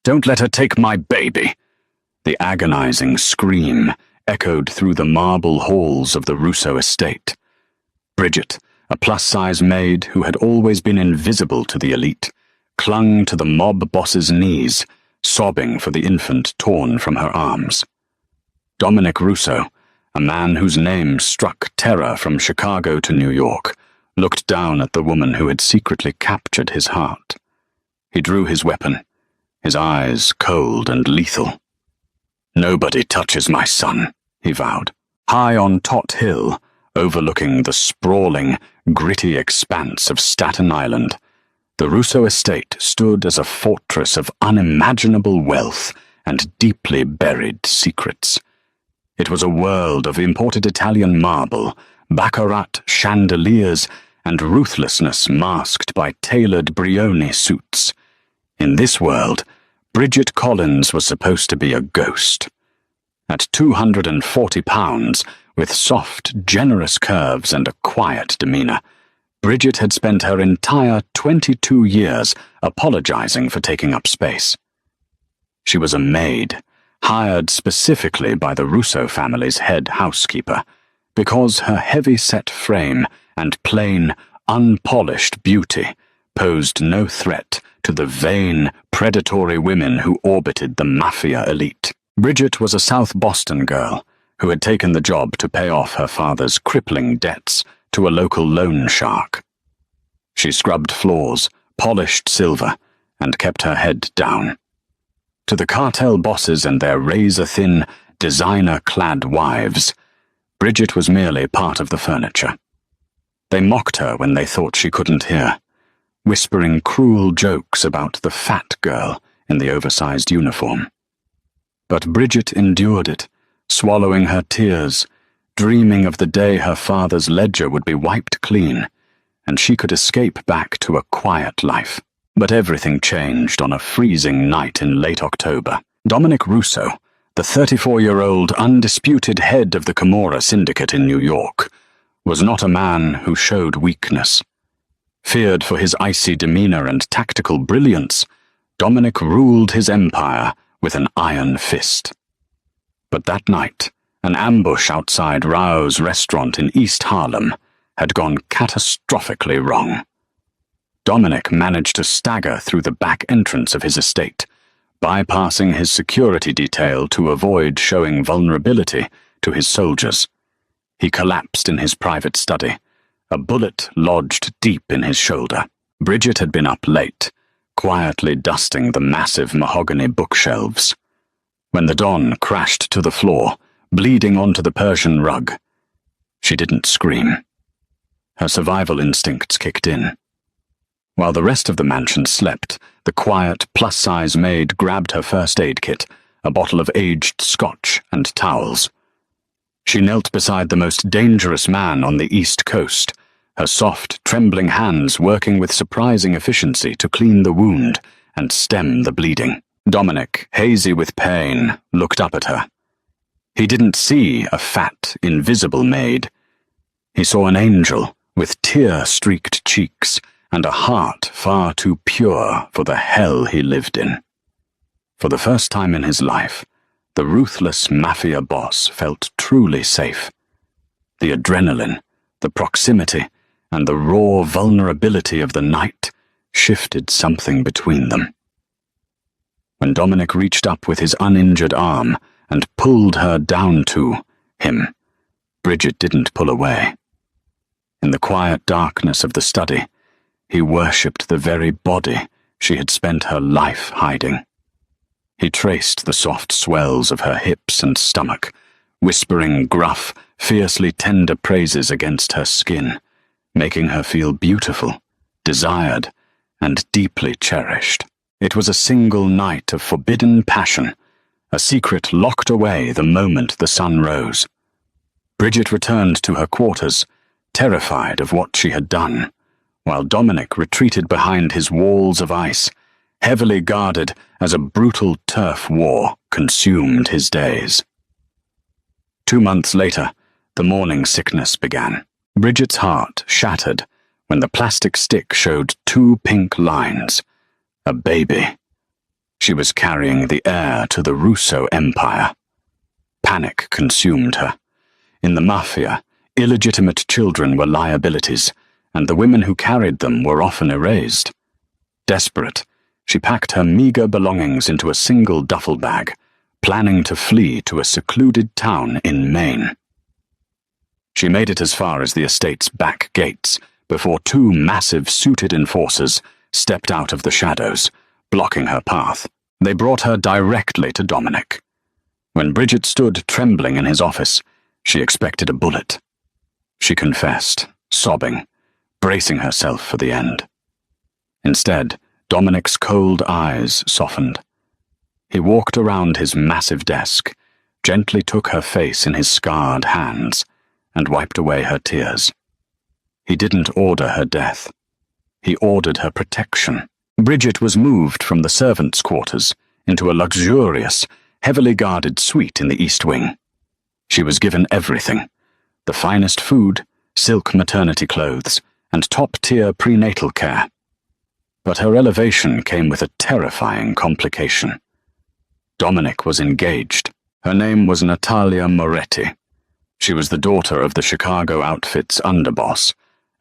Don't let her take my baby!" The agonizing scream echoed through the marble halls of the Russo estate. Bridget, a plus-size maid who had always been invisible to the elite, clung to the mob boss's knees, sobbing for the infant torn from her arms. Dominic Russo, a man whose name struck terror from Chicago to New York, looked down at the woman who had secretly captured his heart. He drew his weapon, his eyes cold and lethal. "Nobody touches my son," he vowed. High on Tot Hill, overlooking the sprawling, gritty expanse of Staten Island, the Russo estate stood as a fortress of unimaginable wealth and deeply buried secrets. It was a world of imported Italian marble, baccarat chandeliers, and ruthlessness masked by tailored Brioni suits. In this world, Bridget Collins was supposed to be a ghost. At 240 pounds, with soft, generous curves and a quiet demeanor, Bridget had spent her entire 22 years apologizing for taking up space. She was a maid, hired specifically by the Russo family's head housekeeper, because her heavy-set frame and plain, unpolished beauty posed no threat to the vain, predatory women who orbited the mafia elite. Bridget was a South Boston girl who had taken the job to pay off her father's crippling debts to a local loan shark. She scrubbed floors, polished silver, and kept her head down. To the cartel bosses and their razor-thin, designer-clad wives, Bridget was merely part of the furniture. They mocked her when they thought she couldn't hear, whispering cruel jokes about the fat girl in the oversized uniform. But Bridget endured it, swallowing her tears, dreaming of the day her father's ledger would be wiped clean, and she could escape back to a quiet life. But everything changed on a freezing night in late October. Dominic Russo, the 34-year-old undisputed head of the Camorra syndicate in New York, was not a man who showed weakness. Feared for his icy demeanor and tactical brilliance, Dominic ruled his empire with an iron fist. But that night, an ambush outside Rao's restaurant in East Harlem had gone catastrophically wrong. Dominic managed to stagger through the back entrance of his estate, bypassing his security detail to avoid showing vulnerability to his soldiers. He collapsed in his private study, a bullet lodged deep in his shoulder. Bridget had been up late, quietly dusting the massive mahogany bookshelves. When the Don crashed to the floor, bleeding onto the Persian rug, she didn't scream. Her survival instincts kicked in. While the rest of the mansion slept, the quiet, plus-size maid grabbed her first aid kit, a bottle of aged scotch and towels. She knelt beside the most dangerous man on the East Coast, her soft, trembling hands working with surprising efficiency to clean the wound and stem the bleeding. Dominic, hazy with pain, looked up at her. He didn't see a fat, invisible maid. He saw an angel with tear-streaked cheeks and a heart far too pure for the hell he lived in. For the first time in his life, the ruthless mafia boss felt truly safe. The adrenaline, the proximity, and the raw vulnerability of the night shifted something between them. When Dominic reached up with his uninjured arm and pulled her down to him, Bridget didn't pull away. In the quiet darkness of the study, he worshipped the very body she had spent her life hiding. He traced the soft swells of her hips and stomach, whispering gruff, fiercely tender praises against her skin, making her feel beautiful, desired, and deeply cherished. It was a single night of forbidden passion, a secret locked away the moment the sun rose. Bridget returned to her quarters, terrified of what she had done, while Dominic retreated behind his walls of ice, heavily guarded as a brutal turf war consumed his days. 2 months later, the morning sickness began. Bridget's heart shattered when the plastic stick showed 2 pink lines. A baby. She was carrying the heir to the Russo Empire. Panic consumed her. In the Mafia, illegitimate children were liabilities, and the women who carried them were often erased. Desperate, she packed her meager belongings into a single duffel bag, planning to flee to a secluded town in Maine. She made it as far as the estate's back gates before two massive suited enforcers stepped out of the shadows, blocking her path. They brought her directly to Dominic. When Bridget stood trembling in his office, she expected a bullet. She confessed, sobbing, bracing herself for the end. Instead, Dominic's cold eyes softened. He walked around his massive desk, gently took her face in his scarred hands, and wiped away her tears. He didn't order her death. He ordered her protection. Bridget was moved from the servants' quarters into a luxurious, heavily guarded suite in the East Wing. She was given everything: the finest food, silk maternity clothes, and top-tier prenatal care. But her elevation came with a terrifying complication. Dominic was engaged. Her name was Natalia Moretti. She was the daughter of the Chicago outfit's underboss,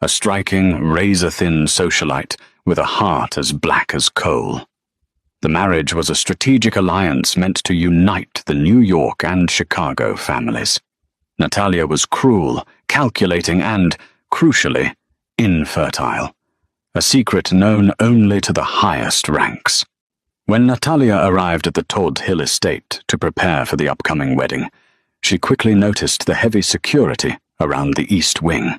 a striking, razor-thin socialite with a heart as black as coal. The marriage was a strategic alliance meant to unite the New York and Chicago families. Natalia was cruel, calculating, and, crucially, infertile, a secret known only to the highest ranks. When Natalia arrived at the Todd Hill estate to prepare for the upcoming wedding, she quickly noticed the heavy security around the East Wing.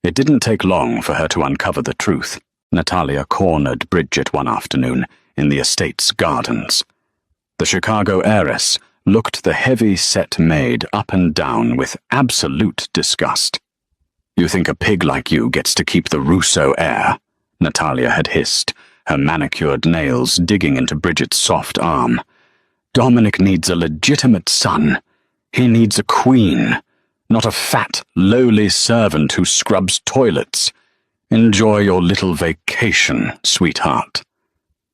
It didn't take long for her to uncover the truth. Natalia cornered Bridget one afternoon in the estate's gardens. The Chicago heiress looked the heavy-set maid up and down with absolute disgust. "You think a pig like you gets to keep the Russo heir?" Natalia had hissed, her manicured nails digging into Bridget's soft arm. "Dominic needs a legitimate son. He needs a queen, not a fat, lowly servant who scrubs toilets. Enjoy your little vacation, sweetheart.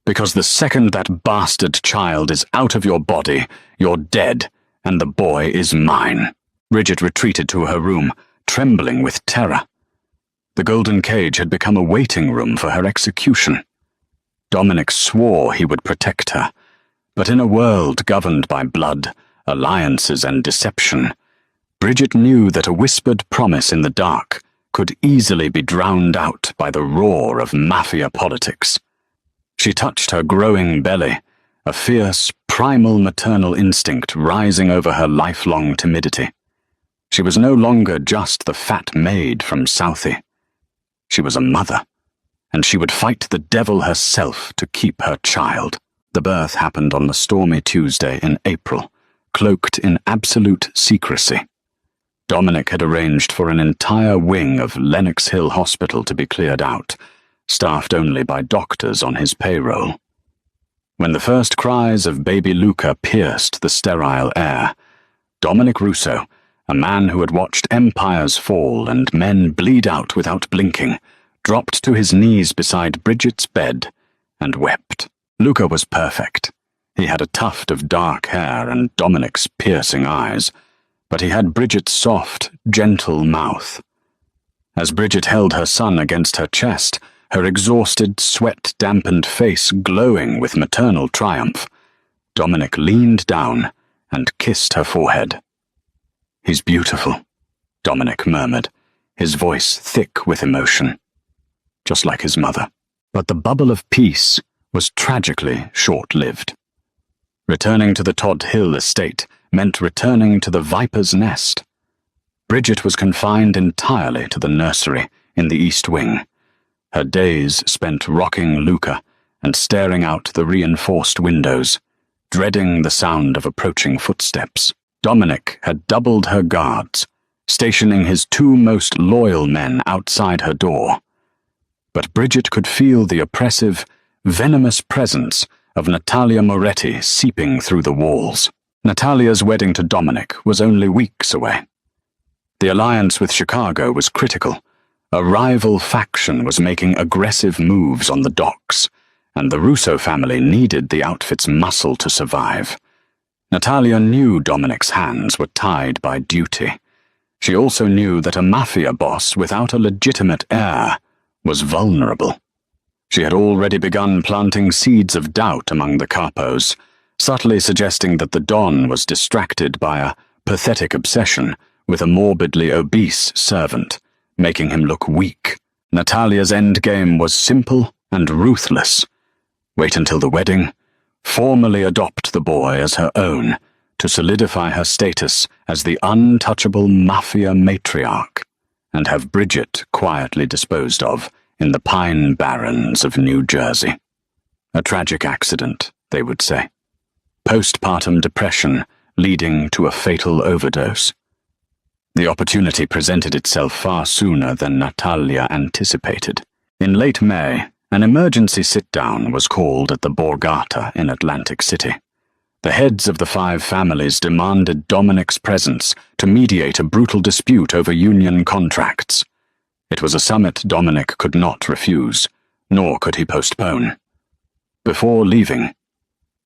Because the second that bastard child is out of your body, you're dead, and the boy is mine." Bridget retreated to her room, trembling with terror. The golden cage had become a waiting room for her execution. Dominic swore he would protect her, but in a world governed by blood, alliances, and deception, Bridget knew that a whispered promise in the dark could easily be drowned out by the roar of mafia politics. She touched her growing belly, a fierce, primal maternal instinct rising over her lifelong timidity. She was no longer just the fat maid from Southie. She was a mother, and she would fight the devil herself to keep her child. The birth happened on the stormy Tuesday in April, cloaked in absolute secrecy. Dominic had arranged for an entire wing of Lenox Hill Hospital to be cleared out, staffed only by doctors on his payroll. When the first cries of baby Luca pierced the sterile air, Dominic Russo, a man who had watched empires fall and men bleed out without blinking, dropped to his knees beside Bridget's bed and wept. Luca was perfect. He had a tuft of dark hair and Dominic's piercing eyes, but he had Bridget's soft, gentle mouth. As Bridget held her son against her chest, her exhausted, sweat-dampened face glowing with maternal triumph, Dominic leaned down and kissed her forehead. "He's beautiful," Dominic murmured, his voice thick with emotion, just like his mother. But the bubble of peace was tragically short-lived. Returning to the Todd Hill estate meant returning to the viper's nest. Bridget was confined entirely to the nursery in the East Wing, her days spent rocking Luca and staring out the reinforced windows, dreading the sound of approaching footsteps. Dominic had doubled her guards, stationing his two most loyal men outside her door. But Bridget could feel the oppressive, venomous presence of Natalia Moretti seeping through the walls. Natalia's wedding to Dominic was only weeks away. The alliance with Chicago was critical. A rival faction was making aggressive moves on the docks, and the Russo family needed the outfit's muscle to survive. Natalia knew Dominic's hands were tied by duty. She also knew that a mafia boss without a legitimate heir was vulnerable. She had already begun planting seeds of doubt among the capos, subtly suggesting that the Don was distracted by a pathetic obsession with a morbidly obese servant, making him look weak. Natalia's endgame was simple and ruthless. Wait until the wedding, formally adopt the boy as her own, to solidify her status as the untouchable mafia matriarch, and have Bridget quietly disposed of in the Pine Barrens of New Jersey. A tragic accident, they would say. Postpartum depression leading to a fatal overdose. The opportunity presented itself far sooner than Natalia anticipated. In late May, an emergency sit-down was called at the Borgata in Atlantic City. The heads of the 5 families demanded Dominic's presence to mediate a brutal dispute over union contracts. It was a summit Dominic could not refuse, nor could he postpone. Before leaving,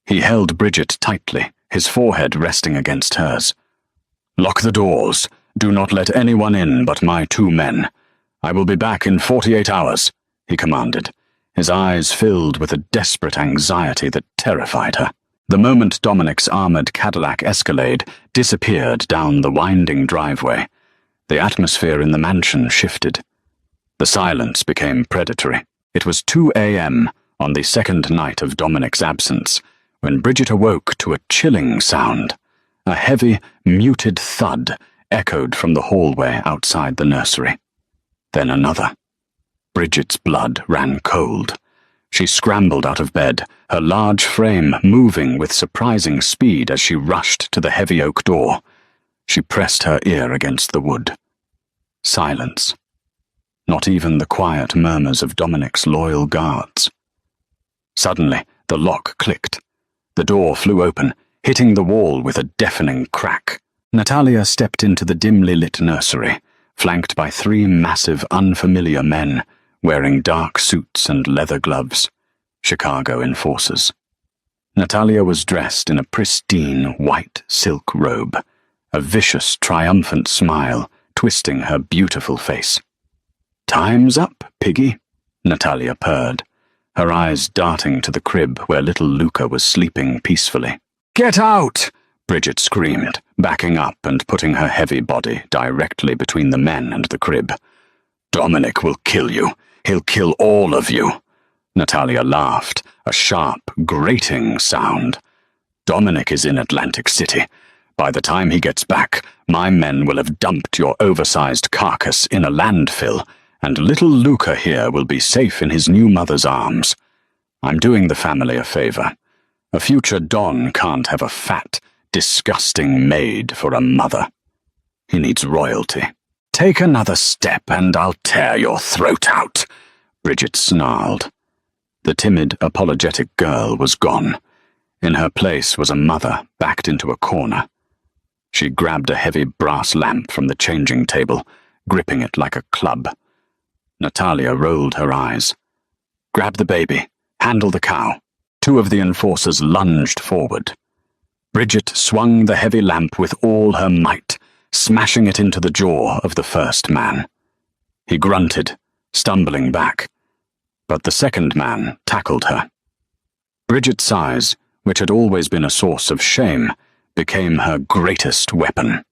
he held Bridget tightly, his forehead resting against hers. "Lock the doors. Do not let anyone in but my 2 men. I will be back in 48 hours, he commanded, his eyes filled with a desperate anxiety that terrified her. The moment Dominic's armored Cadillac Escalade disappeared down the winding driveway, the atmosphere in the mansion shifted. The silence became predatory. It was 2 a.m. on the second night of Dominic's absence, when Bridget awoke to a chilling sound. A heavy, muted thud echoed from the hallway outside the nursery. Then another. Bridget's blood ran cold. She scrambled out of bed, her large frame moving with surprising speed as she rushed to the heavy oak door. She pressed her ear against the wood. Silence. Not even the quiet murmurs of Dominic's loyal guards. Suddenly, the lock clicked. The door flew open, hitting the wall with a deafening crack. Natalia stepped into the dimly lit nursery, flanked by 3 massive, unfamiliar men, wearing dark suits and leather gloves, Chicago enforcers. Natalia was dressed in a pristine white silk robe, a vicious, triumphant smile twisting her beautiful face. "Time's up, piggy," Natalia purred, her eyes darting to the crib where little Luca was sleeping peacefully. "Get out!" Bridget screamed, backing up and putting her heavy body directly between the men and the crib. "Dominic will kill you. He'll kill all of you." Natalia laughed, a sharp, grating sound. "Dominic is in Atlantic City. By the time he gets back, my men will have dumped your oversized carcass in a landfill, and little Luca here will be safe in his new mother's arms. I'm doing the family a favor. A future Don can't have a fat, disgusting maid for a mother. He needs royalty." "Take another step and I'll tear your throat out," Bridget snarled. The timid, apologetic girl was gone. In her place was a mother backed into a corner. She grabbed a heavy brass lamp from the changing table, gripping it like a club. Natalia rolled her eyes. "Grab the baby. Handle the cow." 2 of the enforcers lunged forward. Bridget swung the heavy lamp with all her might, smashing it into the jaw of the first man. He grunted, stumbling back, but the second man tackled her. Bridget's size, which had always been a source of shame, became her greatest weapon.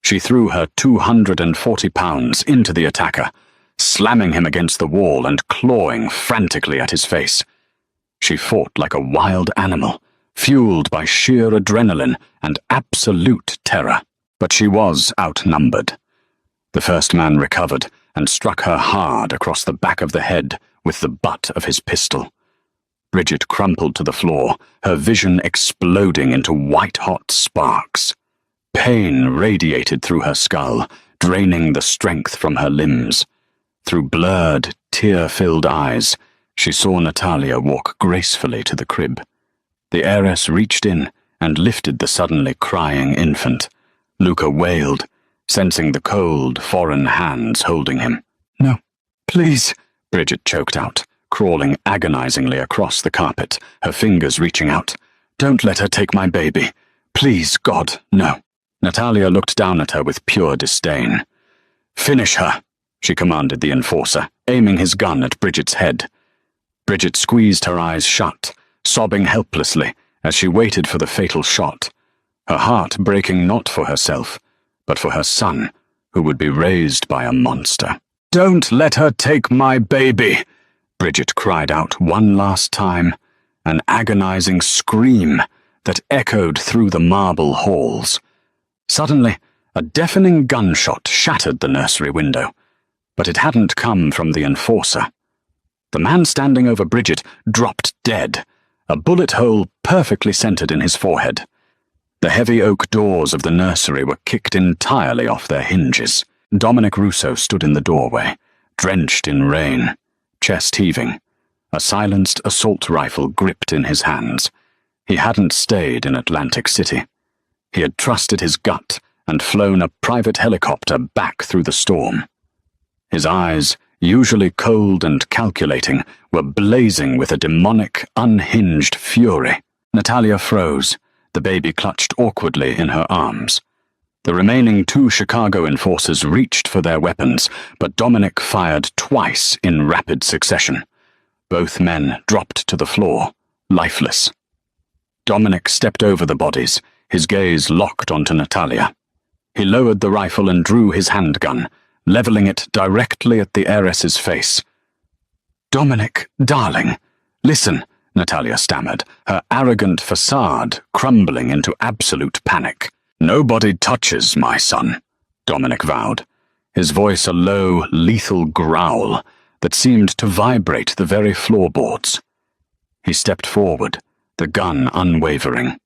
She threw her 240 pounds into the attacker, slamming him against the wall and clawing frantically at his face. She fought like a wild animal, fueled by sheer adrenaline and absolute terror. But she was outnumbered. The first man recovered and struck her hard across the back of the head with the butt of his pistol. Bridget crumpled to the floor, her vision exploding into white-hot sparks. Pain radiated through her skull, draining the strength from her limbs. Through blurred, tear-filled eyes, she saw Natalia walk gracefully to the crib. The heiress reached in and lifted the suddenly crying infant. Luca wailed, sensing the cold, foreign hands holding him. "No, please," Bridget choked out, crawling agonizingly across the carpet, her fingers reaching out. "Don't let her take my baby. Please, God, no." Natalia looked down at her with pure disdain. "Finish her," she commanded the enforcer, aiming his gun at Bridget's head. Bridget squeezed her eyes shut, sobbing helplessly as she waited for the fatal shot, her heart breaking not for herself, but for her son, who would be raised by a monster. "Don't let her take my baby," Bridget cried out one last time, an agonizing scream that echoed through the marble halls. Suddenly, a deafening gunshot shattered the nursery window, but it hadn't come from the enforcer. The man standing over Bridget dropped dead, a bullet hole perfectly centered in his forehead. The heavy oak doors of the nursery were kicked entirely off their hinges. Dominic Russo stood in the doorway, drenched in rain, chest heaving, a silenced assault rifle gripped in his hands. He hadn't stayed in Atlantic City. He had trusted his gut and flown a private helicopter back through the storm. His eyes, usually cold and calculating, were blazing with a demonic, unhinged fury. Natalia froze, the baby clutched awkwardly in her arms. The remaining 2 Chicago enforcers reached for their weapons, but Dominic fired twice in rapid succession. Both men dropped to the floor, lifeless. Dominic stepped over the bodies, his gaze locked onto Natalia. He lowered the rifle and drew his handgun, leveling it directly at the heiress's face. "Dominic, darling, listen," Natalia stammered, her arrogant facade crumbling into absolute panic. "Nobody touches my son," Dominic vowed, his voice a low, lethal growl that seemed to vibrate the very floorboards. He stepped forward, the gun unwavering.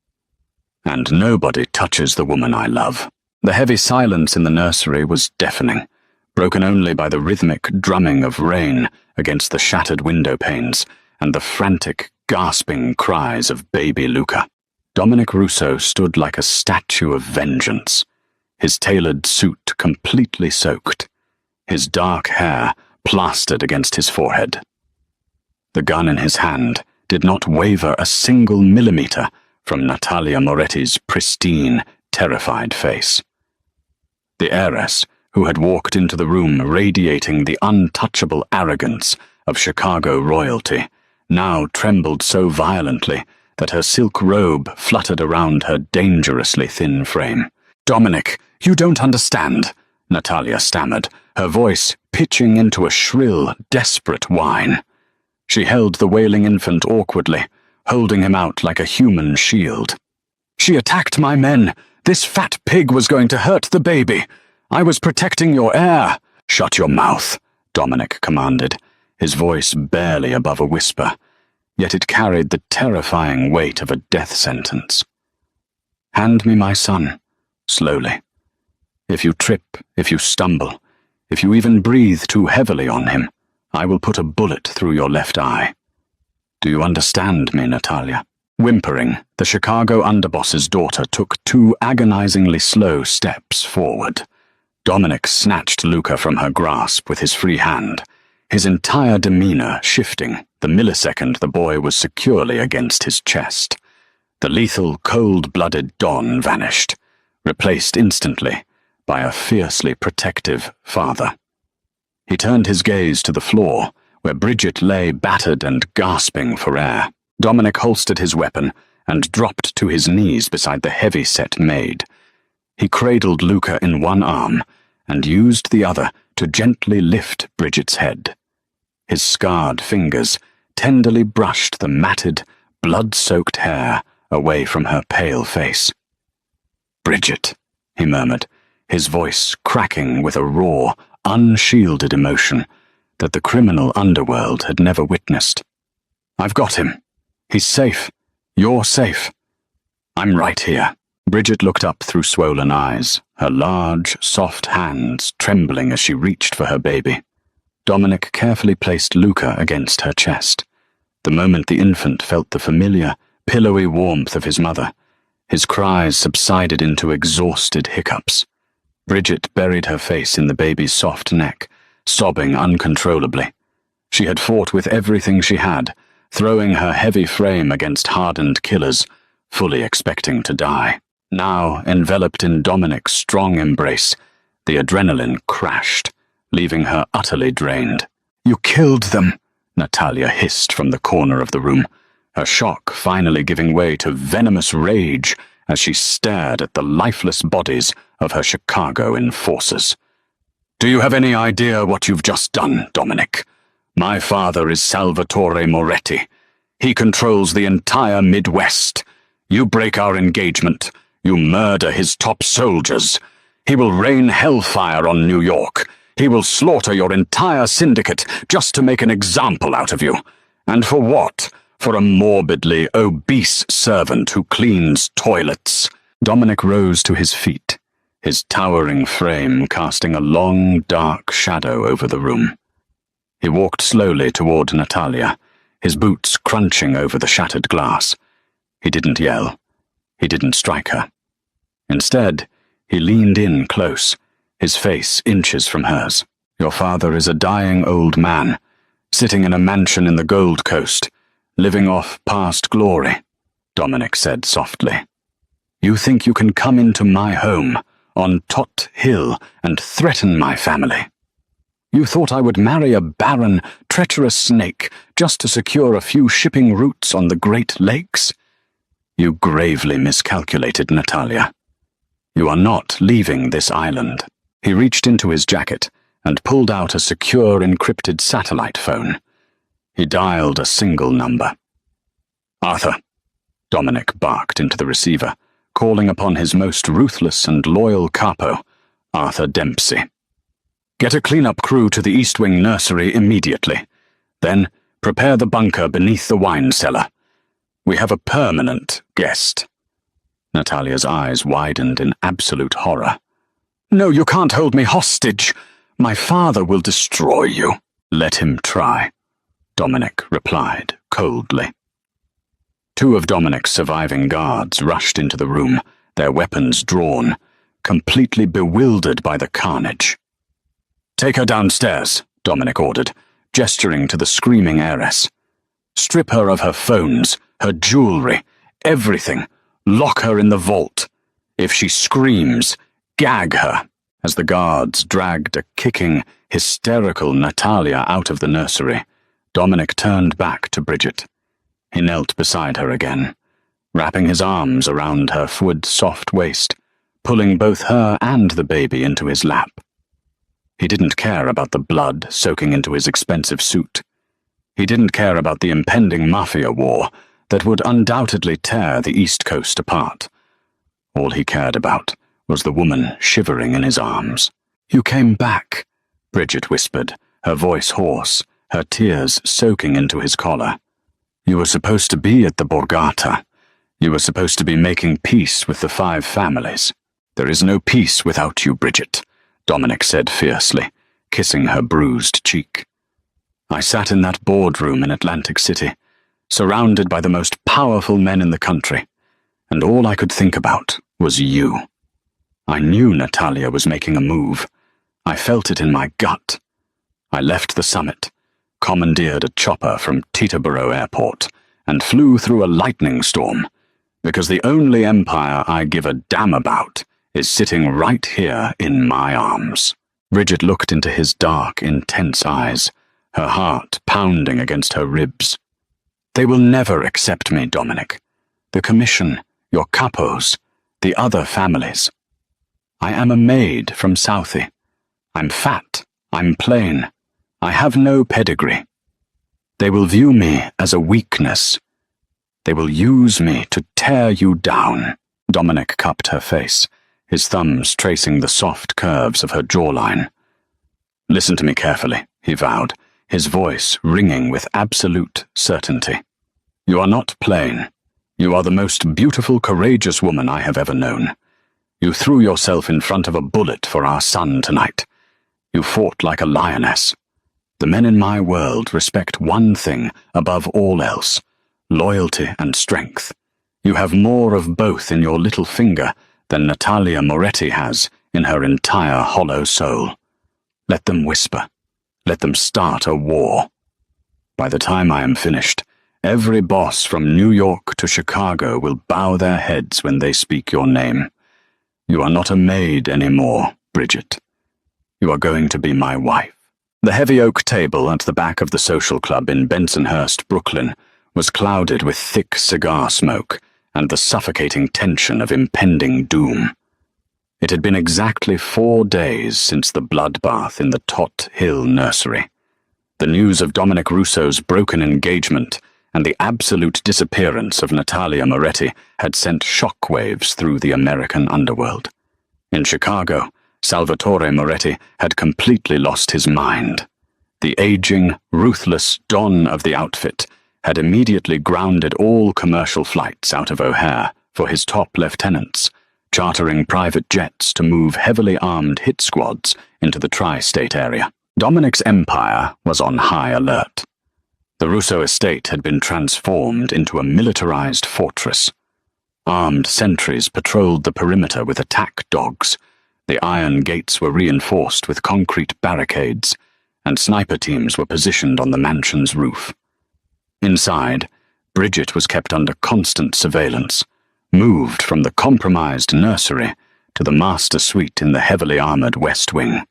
"And nobody touches the woman I love." The heavy silence in the nursery was deafening, broken only by the rhythmic drumming of rain against the shattered window panes and the frantic, gasping cries of baby Luca. Dominic Russo stood like a statue of vengeance, his tailored suit completely soaked, his dark hair plastered against his forehead. The gun in his hand did not waver a single millimeter from Natalia Moretti's pristine, terrified face. The heiress, who had walked into the room radiating the untouchable arrogance of Chicago royalty, now trembled so violently that her silk robe fluttered around her dangerously thin frame. "Dominic, you don't understand," Natalia stammered, her voice pitching into a shrill, desperate whine. She held the wailing infant awkwardly, holding him out like a human shield. "She attacked my men. This fat pig was going to hurt the baby. I was protecting your heir." "Shut your mouth," Dominic commanded, his voice barely above a whisper, yet it carried the terrifying weight of a death sentence. "Hand me my son, slowly. If you trip, if you stumble, if you even breathe too heavily on him, I will put a bullet through your left eye. Do you understand me, Natalia?" Whimpering, the Chicago underboss's daughter took 2 agonizingly slow steps forward. Dominic snatched Luca from her grasp with his free hand, his entire demeanor shifting the millisecond the boy was securely against his chest. The lethal, cold-blooded Don vanished, replaced instantly by a fiercely protective father. He turned his gaze to the floor, where Bridget lay battered and gasping for air. Dominic holstered his weapon and dropped to his knees beside the heavy-set Maid. He cradled Luca in one arm and used the other to gently lift Bridget's head. His scarred fingers tenderly brushed the matted, blood-soaked hair away from her pale face. "Bridget," he murmured, his voice cracking with a raw, unshielded emotion that the criminal underworld had never witnessed. "I've got him. He's safe. You're safe. I'm right here." Bridget looked up through swollen eyes, her large, soft hands trembling as she reached for her baby. Dominic carefully placed Luca against her chest. The moment the infant felt the familiar, pillowy warmth of his mother, his cries subsided into exhausted hiccups. Bridget buried her face in the baby's soft neck, sobbing uncontrollably. She had fought with everything she had, throwing her heavy frame against hardened killers, fully expecting to die. Now, enveloped in Dominic's strong embrace, the adrenaline crashed, leaving her utterly drained. "You killed them," Natalia hissed from the corner of the room, her shock finally giving way to venomous rage as she stared at the lifeless bodies of her Chicago enforcers. "Do you have any idea what you've just done, Dominic? My father is Salvatore Moretti. He controls the entire Midwest. You break our engagement. You murder his top soldiers. He will rain hellfire on New York. He will slaughter your entire syndicate just to make an example out of you. And for what? For a morbidly obese servant who cleans toilets." Dominic rose to his feet, his towering frame casting a long, dark shadow over the room. He walked slowly toward Natalia, his boots crunching over the shattered glass. He didn't yell. He didn't strike her. Instead, he leaned in close, his face inches from hers. "Your father is a dying old man, sitting in a mansion in the Gold Coast, living off past glory," Dominic said softly. "You think you can come into my home on Tot Hill and threaten my family? You thought I would marry a barren, treacherous snake just to secure a few shipping routes on the Great Lakes? You gravely miscalculated, Natalia. You are not leaving this island." He reached into his jacket and pulled out a secure encrypted satellite phone. He dialed a single number. "Arthur," Dominic barked into the receiver, calling upon his most ruthless and loyal capo, Arthur Dempsey. "Get a cleanup crew to the East Wing nursery immediately. Then prepare the bunker beneath the wine cellar. We have a permanent guest." Natalia's eyes widened in absolute horror. "No, you can't hold me hostage. My father will destroy you." "Let him try," Dominic replied coldly. Two of Dominic's surviving guards rushed into the room, their weapons drawn, completely bewildered by the carnage. "Take her downstairs," Dominic ordered, gesturing to the screaming heiress. "Strip her of her phones, her jewelry, everything. Lock her in the vault. If she screams, gag her." As the guards dragged a kicking, hysterical Natalia out of the nursery, Dominic turned back to Bridget. He knelt beside her again, wrapping his arms around her fluid, soft waist, pulling both her and the baby into his lap. He didn't care about the blood soaking into his expensive suit. He didn't care about the impending Mafia war that would undoubtedly tear the East Coast apart. All he cared about was the woman shivering in his arms. "You came back," Bridget whispered, her voice hoarse, her tears soaking into his collar. "You were supposed to be at the Borgata. You were supposed to be making peace with the 5 families." "There is no peace without you, Bridget," Dominic said fiercely, kissing her bruised cheek. "I sat in that boardroom in Atlantic City, surrounded by the most powerful men in the country, and all I could think about was you. I knew Natalia was making a move. I felt it in my gut. I left the summit, commandeered a chopper from Teterboro Airport, and flew through a lightning storm, because the only empire I give a damn about is sitting right here in my arms." Bridget looked into his dark, intense eyes, her heart pounding against her ribs. "They will never accept me, Dominic. The Commission, your capos, the other families. I am a maid from Southie. I'm fat, I'm plain. I have no pedigree. They will view me as a weakness. They will use me to tear you down." Dominic cupped her face, his thumbs tracing the soft curves of her jawline. "Listen to me carefully," he vowed, his voice ringing with absolute certainty. "You are not plain. You are the most beautiful, courageous woman I have ever known. You threw yourself in front of a bullet for our son tonight. You fought like a lioness. The men in my world respect one thing above all else: loyalty and strength. You have more of both in your little finger than Natalia Moretti has in her entire hollow soul. Let them whisper. Let them start a war. By the time I am finished, every boss from New York to Chicago will bow their heads when they speak your name. You are not a maid anymore, Bridget. You are going to be my wife." The heavy oak table at the back of the social club in Bensonhurst, Brooklyn, was clouded with thick cigar smoke and the suffocating tension of impending doom. It had been exactly 4 days since the bloodbath in the Tot Hill nursery. The news of Dominic Russo's broken engagement and the absolute disappearance of Natalia Moretti had sent shockwaves through the American underworld. In Chicago, Salvatore Moretti had completely lost his mind. The aging, ruthless don of the outfit had immediately grounded all commercial flights out of O'Hare for his top lieutenants, chartering private jets to move heavily armed hit squads into the tri-state area. Dominic's empire was on high alert. The Russo estate had been transformed into a militarized fortress. Armed sentries patrolled the perimeter with attack dogs. The iron gates were reinforced with concrete barricades, and sniper teams were positioned on the mansion's roof. Inside, Bridget was kept under constant surveillance, moved from the compromised nursery to the master suite in the heavily armored West Wing.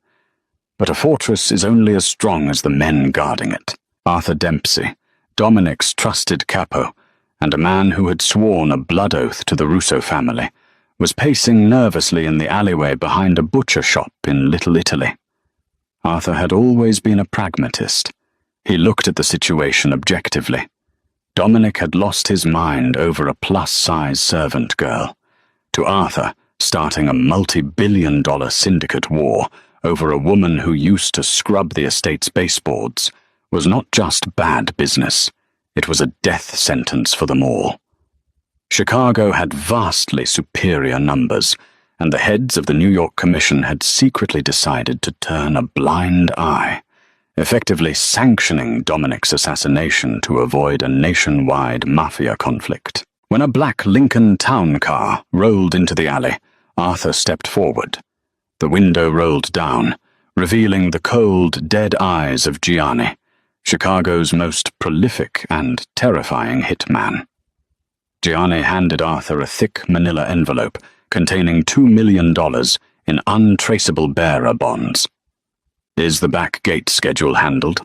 But a fortress is only as strong as the men guarding it. Arthur Dempsey, Dominic's trusted capo, and a man who had sworn a blood oath to the Russo family, was pacing nervously in the alleyway behind a butcher shop in Little Italy. Arthur had always been a pragmatist. He looked at the situation objectively. Dominic had lost his mind over a plus-size servant girl. To Arthur, starting a multi-billion-dollar syndicate war over a woman who used to scrub the estate's baseboards was not just bad business, it was a death sentence for them all. Chicago had vastly superior numbers, and the heads of the New York Commission had secretly decided to turn a blind eye, effectively sanctioning Dominic's assassination to avoid a nationwide mafia conflict. When a black Lincoln town car rolled into the alley, Arthur stepped forward. The window rolled down, revealing the cold, dead eyes of Gianni, Chicago's most prolific and terrifying hitman. Gianni handed Arthur a thick manila envelope containing $2 million in untraceable bearer bonds. "Is the back gate schedule handled?"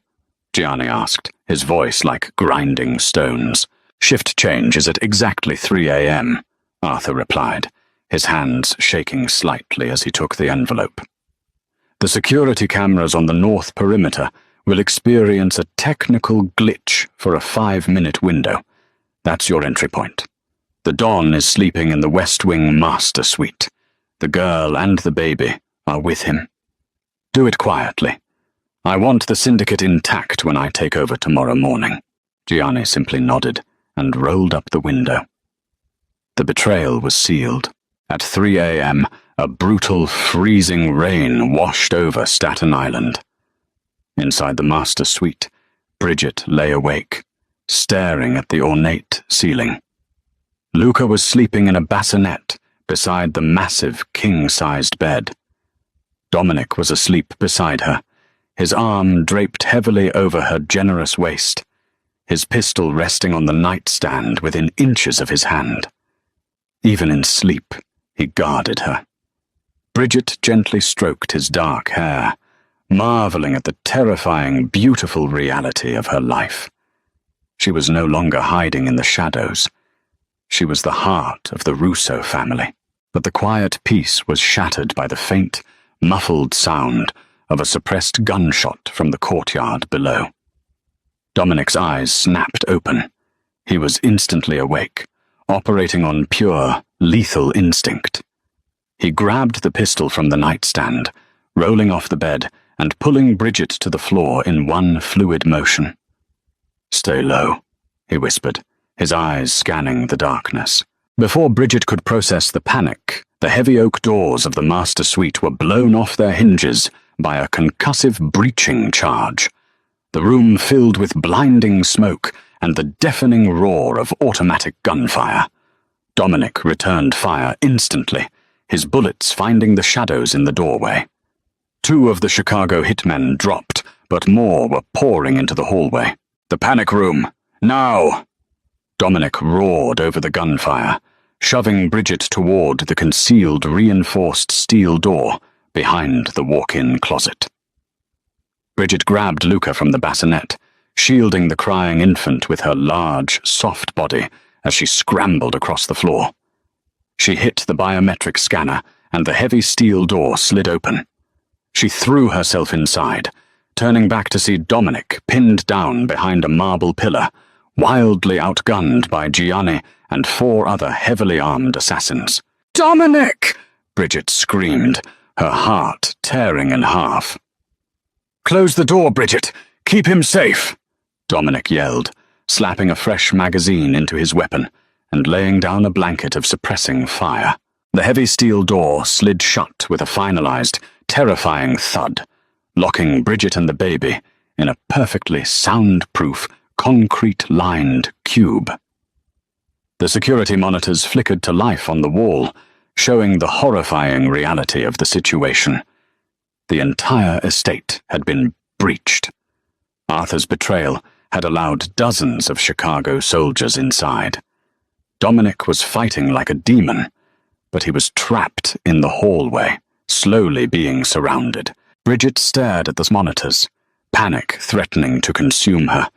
Gianni asked, his voice like grinding stones. "Shift change is at exactly 3 a.m., Arthur replied, his hands shaking slightly as he took the envelope. "The security cameras on the north perimeter will experience a technical glitch for a 5-minute window. That's your entry point. The Don is sleeping in the West Wing master suite. The girl and the baby are with him. Do it quietly. I want the syndicate intact when I take over tomorrow morning." Gianni simply nodded and rolled up the window. The betrayal was sealed. At 3 a.m., a brutal, freezing rain washed over Staten Island. Inside the master suite, Bridget lay awake, staring at the ornate ceiling. Luca was sleeping in a bassinet beside the massive king-sized bed. Dominic was asleep beside her, his arm draped heavily over her generous waist, his pistol resting on the nightstand within inches of his hand. Even in sleep, he guarded her. Bridget gently stroked his dark hair, marveling at the terrifying, beautiful reality of her life. She was no longer hiding in the shadows. She was the heart of the Russo family. But the quiet peace was shattered by the faint, muffled sound of a suppressed gunshot from the courtyard below. Dominic's eyes snapped open. He was instantly awake, operating on pure, lethal instinct. He grabbed the pistol from the nightstand, rolling off the bed and pulling Bridget to the floor in one fluid motion. "Stay low," he whispered, his eyes scanning the darkness. Before Bridget could process the panic, the heavy oak doors of the master suite were blown off their hinges by a concussive breaching charge. The room filled with blinding smoke and the deafening roar of automatic gunfire. Dominic returned fire instantly, his bullets finding the shadows in the doorway. 2 of the Chicago hitmen dropped, but more were pouring into the hallway. "The panic room, now!" Dominic roared over the gunfire, shoving Bridget toward the concealed reinforced steel door behind the walk-in closet. Bridget grabbed Luca from the bassinet, shielding the crying infant with her large, soft body as she scrambled across the floor. She hit the biometric scanner, and the heavy steel door slid open. She threw herself inside, turning back to see Dominic pinned down behind a marble pillar, wildly outgunned by Gianni and 4 other heavily armed assassins. "Dominic!" Bridget screamed, her heart tearing in half. "Close the door, Bridget! Keep him safe!" Dominic yelled, slapping a fresh magazine into his weapon and laying down a blanket of suppressing fire. The heavy steel door slid shut with a finalized, terrifying thud, locking Bridget and the baby in a perfectly soundproof, concrete-lined cube. The security monitors flickered to life on the wall, showing the horrifying reality of the situation. The entire estate had been breached. Arthur's betrayal had allowed dozens of Chicago soldiers inside. Dominic was fighting like a demon, but he was trapped in the hallway, slowly being surrounded. Bridget stared at the monitors, panic threatening to consume her.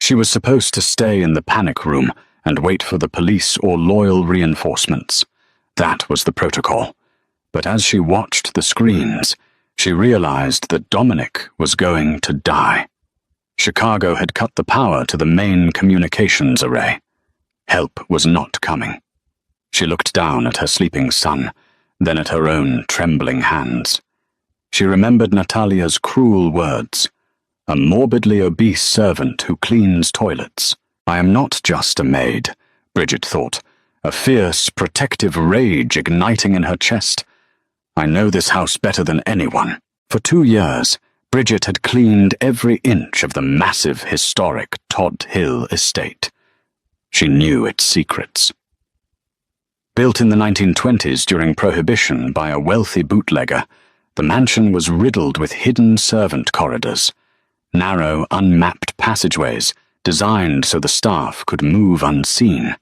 She was supposed to stay in the panic room and wait for the police or loyal reinforcements. That was the protocol. But as she watched the screens, she realized that Dominic was going to die. Chicago had cut the power to the main communications array. Help was not coming. She looked down at her sleeping son, then at her own trembling hands. She remembered Natalia's cruel words. "A morbidly obese servant who cleans toilets. I am not just a maid," Bridget thought, a fierce, protective rage igniting in her chest. "I know this house better than anyone." For 2 years, Bridget had cleaned every inch of the massive, historic Todd Hill estate. She knew its secrets. Built in the 1920s during Prohibition by a wealthy bootlegger, the mansion was riddled with hidden servant corridors, narrow, unmapped passageways designed so the staff could move unseen.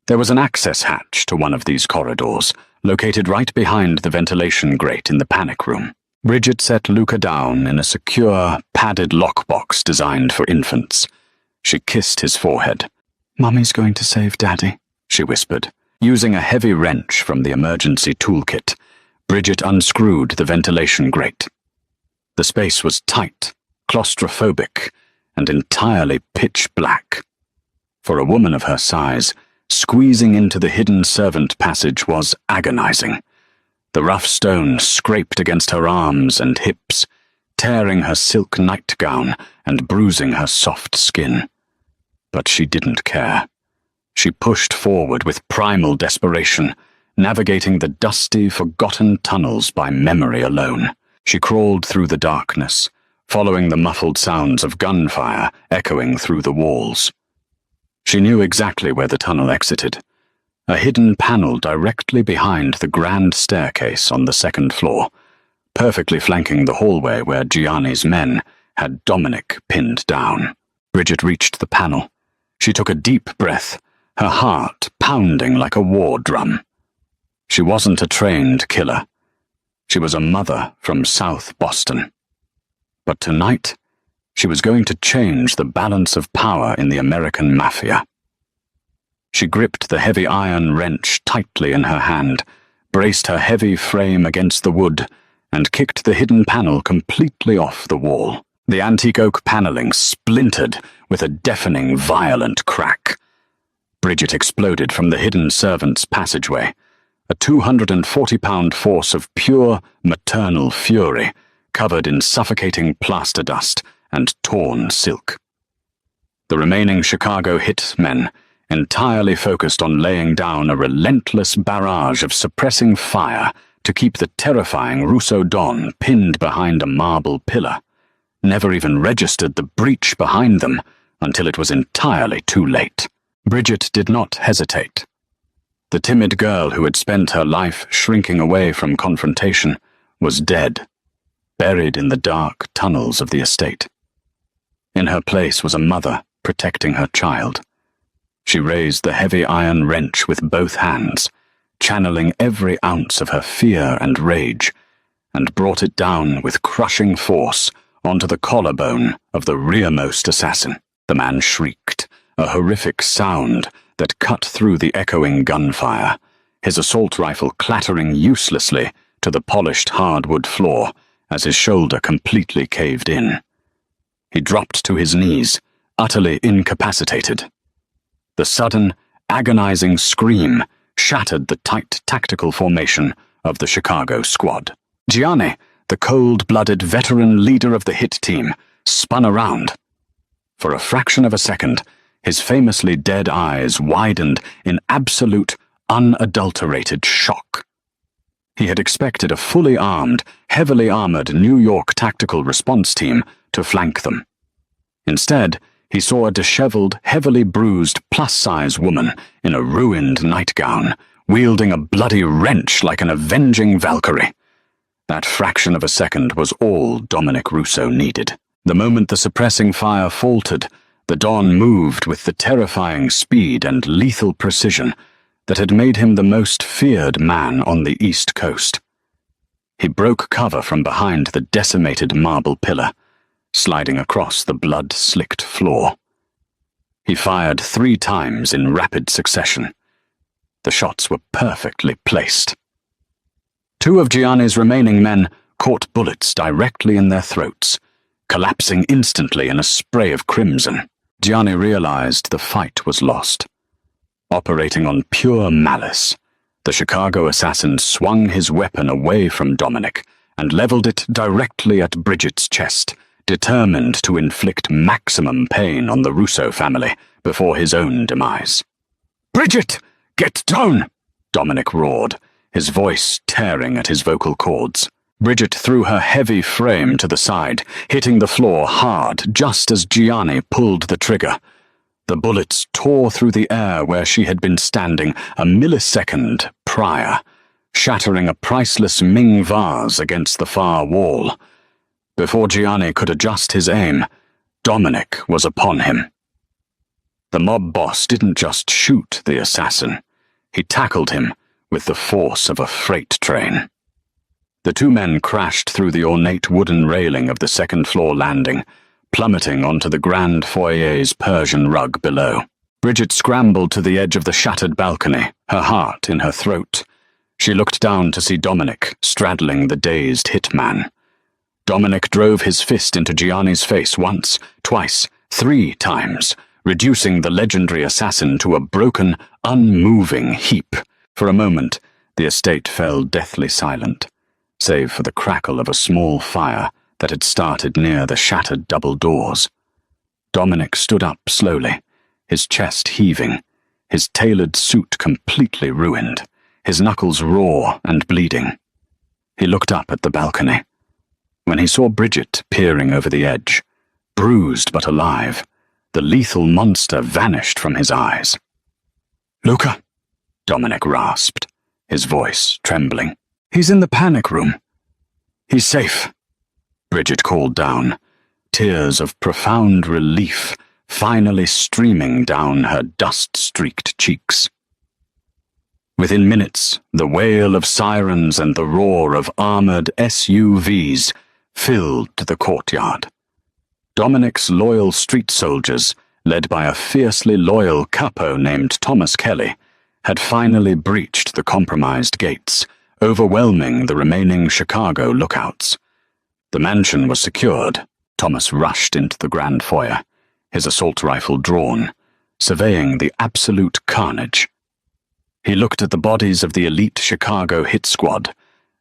There was an access hatch to one of these corridors, located right behind the ventilation grate in the panic room. Bridget set Luca down in a secure, padded lockbox designed for infants. She kissed his forehead. "Mummy's going to save Daddy," she whispered. Using a heavy wrench from the emergency toolkit, Bridget unscrewed the ventilation grate. The space was tight, claustrophobic, and entirely pitch black. For a woman of her size, squeezing into the hidden servant passage was agonizing. The rough stone scraped against her arms and hips, tearing her silk nightgown and bruising her soft skin. But she didn't care. She pushed forward with primal desperation, navigating the dusty, forgotten tunnels by memory alone. She crawled through the darkness, following the muffled sounds of gunfire echoing through the walls. She knew exactly where the tunnel exited. A hidden panel directly behind the grand staircase on the 2nd floor, perfectly flanking the hallway where Gianni's men had Dominic pinned down. Bridget reached the panel. She took a deep breath, her heart pounding like a war drum. She wasn't a trained killer. She was a mother from South Boston. But tonight, she was going to change the balance of power in the American Mafia. She gripped the heavy iron wrench tightly in her hand, braced her heavy frame against the wood, and kicked the hidden panel completely off the wall. The antique oak paneling splintered with a deafening, violent crack. Bridget exploded from the hidden servants' passageway, a 240-pound force of pure maternal fury, covered in suffocating plaster dust and torn silk. The remaining Chicago hitmen, entirely focused on laying down a relentless barrage of suppressing fire to keep the terrifying Russo Don pinned behind a marble pillar, never even registered the breach behind them until it was entirely too late. Bridget did not hesitate. The timid girl who had spent her life shrinking away from confrontation was dead, buried in the dark tunnels of the estate. In her place was a mother protecting her child. She raised the heavy iron wrench with both hands, channeling every ounce of her fear and rage, and brought it down with crushing force onto the collarbone of the rearmost assassin. The man shrieked, a horrific sound that cut through the echoing gunfire, his assault rifle clattering uselessly to the polished hardwood floor as his shoulder completely caved in. He dropped to his knees, utterly incapacitated. The sudden, agonizing scream shattered the tight tactical formation of the Chicago squad. Gianni, the cold-blooded veteran leader of the hit team, spun around. For a fraction of a second, his famously dead eyes widened in absolute, unadulterated shock. He had expected a fully armed, heavily armored New York tactical response team to flank them. Instead, he saw a disheveled, heavily bruised, plus-size woman in a ruined nightgown, wielding a bloody wrench like an avenging Valkyrie. That fraction of a second was all Dominic Russo needed. The moment the suppressing fire faltered, the Don moved with the terrifying speed and lethal precision that had made him the most feared man on the East Coast. He broke cover from behind the decimated marble pillar, sliding across the blood-slicked floor. He fired 3 times in rapid succession. The shots were perfectly placed. 2 of Gianni's remaining men caught bullets directly in their throats, collapsing instantly in a spray of crimson. Gianni realized the fight was lost. Operating on pure malice, the Chicago assassin swung his weapon away from Dominic and leveled it directly at Bridget's chest, determined to inflict maximum pain on the Russo family before his own demise. "Bridget, get down!" Dominic roared, his voice tearing at his vocal cords. Bridget threw her heavy frame to the side, hitting the floor hard just as Gianni pulled the trigger. The bullets tore through the air where she had been standing a millisecond prior, shattering a priceless Ming vase against the far wall. Before Gianni could adjust his aim, Dominic was upon him. The mob boss didn't just shoot the assassin. He tackled him with the force of a freight train. The 2 men crashed through the ornate wooden railing of the second-floor landing, plummeting onto the grand foyer's Persian rug below. Bridget scrambled to the edge of the shattered balcony, her heart in her throat. She looked down to see Dominic straddling the dazed hitman. Dominic drove his fist into Gianni's face once, twice, 3 times, reducing the legendary assassin to a broken, unmoving heap. For a moment, the estate fell deathly silent, save for the crackle of a small fire that had started near the shattered double doors. Dominic stood up slowly, his chest heaving, his tailored suit completely ruined, his knuckles raw and bleeding. He looked up at the balcony. When he saw Bridget peering over the edge, bruised but alive, the lethal monster vanished from his eyes. "Luca," Dominic rasped, his voice trembling. "He's in the panic room." "He's safe," Bridget called down, tears of profound relief finally streaming down her dust-streaked cheeks. Within minutes, the wail of sirens and the roar of armored SUVs filled the courtyard. Dominic's loyal street soldiers, led by a fiercely loyal capo named Thomas Kelly, had finally breached the compromised gates, overwhelming the remaining Chicago lookouts. The mansion was secured. Thomas rushed into the grand foyer, his assault rifle drawn, surveying the absolute carnage. He looked at the bodies of the elite Chicago hit squad,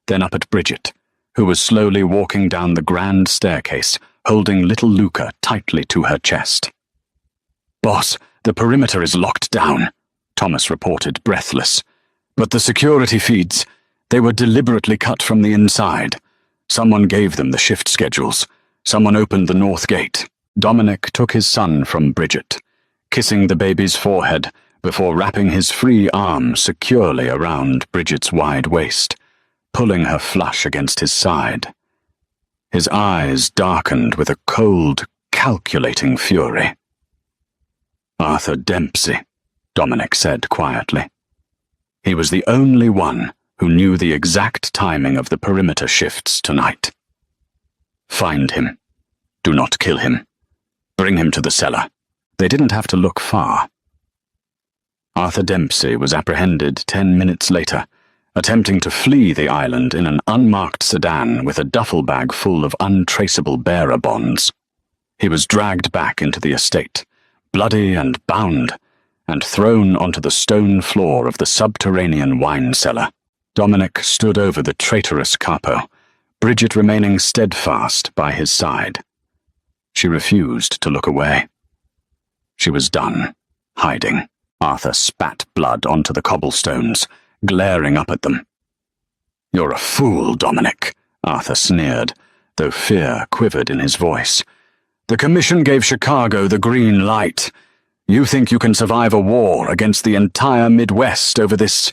then up at Bridget, who was slowly walking down the grand staircase, holding little Luca tightly to her chest. "Boss, the perimeter is locked down," Thomas reported, breathless. "But the security feeds, they were deliberately cut from the inside. Someone gave them the shift schedules. Someone opened the north gate." Dominic took his son from Bridget, kissing the baby's forehead before wrapping his free arm securely around Bridget's wide waist, pulling her flush against his side. His eyes darkened with a cold, calculating fury. "Arthur Dempsey," Dominic said quietly. He was the only one who knew the exact timing of the perimeter shifts tonight. "Find him. Do not kill him. Bring him to the cellar." They didn't have to look far. Arthur Dempsey was apprehended 10 minutes later, attempting to flee the island in an unmarked sedan with a duffel bag full of untraceable bearer bonds. He was dragged back into the estate, bloody and bound, and thrown onto the stone floor of the subterranean wine cellar. Dominic stood over the traitorous capo, Bridget remaining steadfast by his side. She refused to look away. She was done hiding. Arthur spat blood onto the cobblestones, glaring up at them. "You're a fool, Dominic," Arthur sneered, though fear quivered in his voice. "The Commission gave Chicago the green light. You think you can survive a war against the entire Midwest over this